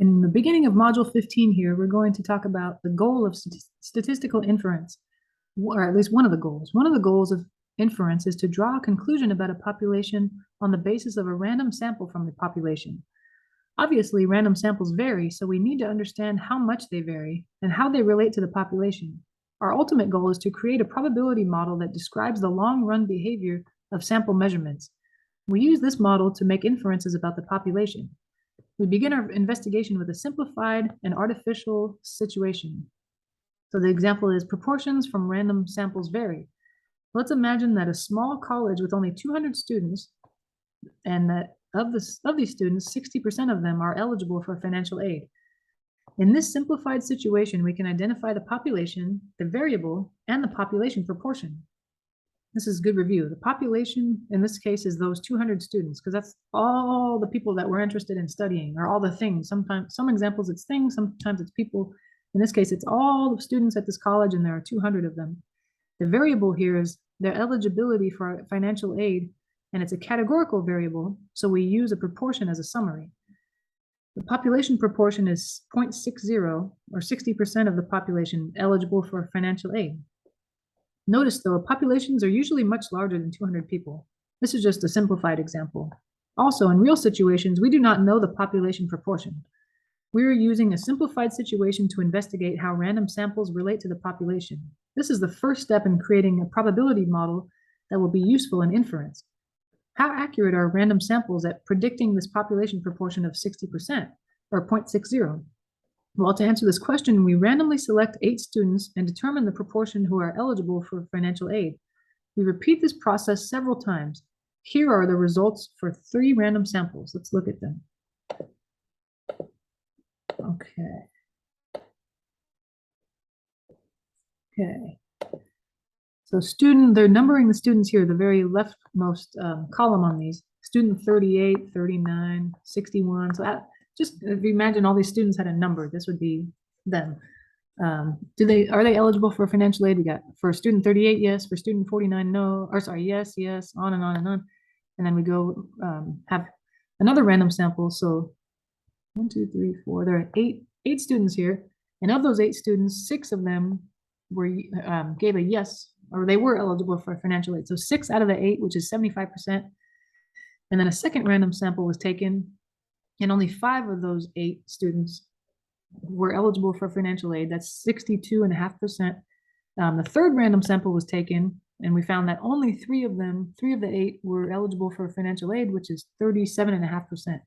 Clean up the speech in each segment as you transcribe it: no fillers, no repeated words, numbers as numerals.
In the beginning of Module 15 here, we're going to talk about the goal of statistical inference, or at least one of the goals. One of the goals of inference is to draw a conclusion about a population on the basis of a random sample from the population. Obviously, random samples vary, so we need to understand how much they vary and how they relate to the population. Our ultimate goal is to create a probability model that describes the long-run behavior of sample measurements. We use this model to make inferences about the population. We begin our investigation with a simplified and artificial situation. So the example is proportions from random samples vary. Let's imagine that a small college with only 200 students, and that of these students, 60% of them are eligible for financial aid. In this simplified situation, we can identify the population, the variable, and the population proportion. This is good review. The population in this case is those 200 students, because that's all the people that we're interested in studying, or all the things. Sometimes, some examples it's things, sometimes it's people. In this case, it's all the students at this college, and there are 200 of them. The variable here is their eligibility for financial aid, and it's a categorical variable, so we use a proportion as a summary. The population proportion is 0.60, or 60% of the population eligible for financial aid. Notice though, populations are usually much larger than 200 people. This is just a simplified example. Also, in real situations, we do not know the population proportion. We are using a simplified situation to investigate how random samples relate to the population. This is the first step in creating a probability model that will be useful in inference. How accurate are random samples at predicting this population proportion of 60%, or 0.60? Well, to answer this question, we randomly select 8 students and determine the proportion who are eligible for financial aid. We repeat this process several times. Here are the results for 3 random samples. Let's look at them. Okay. So they're numbering the students here, the very leftmost column on these. Student 38, 39, 61. So just if you imagine all these students had a number, this would be them. Are they eligible for financial aid? We got for student 38, yes. For student 49, no. Or sorry, yes, on and on and on. And then we go have another random sample. So 1, 2, 3, 4. There are eight students here, and of those 8 students, 6 of them gave a yes, or they were eligible for financial aid. So 6 out of the 8, which is 75%. And then a second random sample was taken, and only 5 of those 8 students were eligible for financial aid. That's 62.5%. The third random sample was taken, and we found that only 3 of the 8 were eligible for financial aid, which is 37.5%.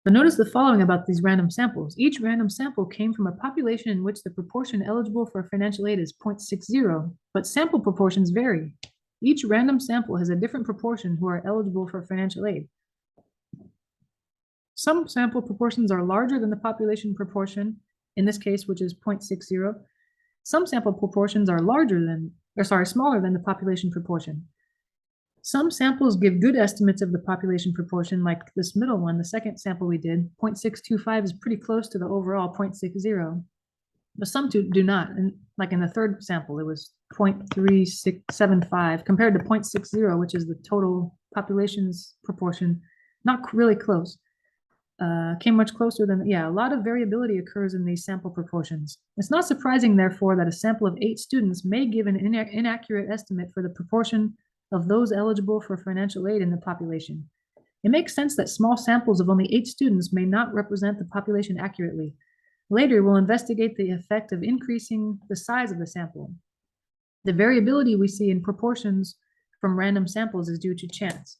But notice the following about these random samples. Each random sample came from a population in which the proportion eligible for financial aid is 0.60, but sample proportions vary. Each random sample has a different proportion who are eligible for financial aid. Some sample proportions are larger than the population proportion, in this case, which is 0.60. Some sample proportions are smaller than the population proportion. Some samples give good estimates of the population proportion, like this middle one, the second sample we did, 0.625 is pretty close to the overall 0.60, but some do not. And like in the third sample, it was 0.3675 compared to 0.60, which is the total population's proportion, not really close. Came much closer than, a lot of variability occurs in these sample proportions. It's not surprising, therefore, that a sample of 8 students may give an inaccurate estimate for the proportion of those eligible for financial aid in the population. It makes sense that small samples of only 8 students may not represent the population accurately. Later, we'll investigate the effect of increasing the size of the sample. The variability we see in proportions from random samples is due to chance.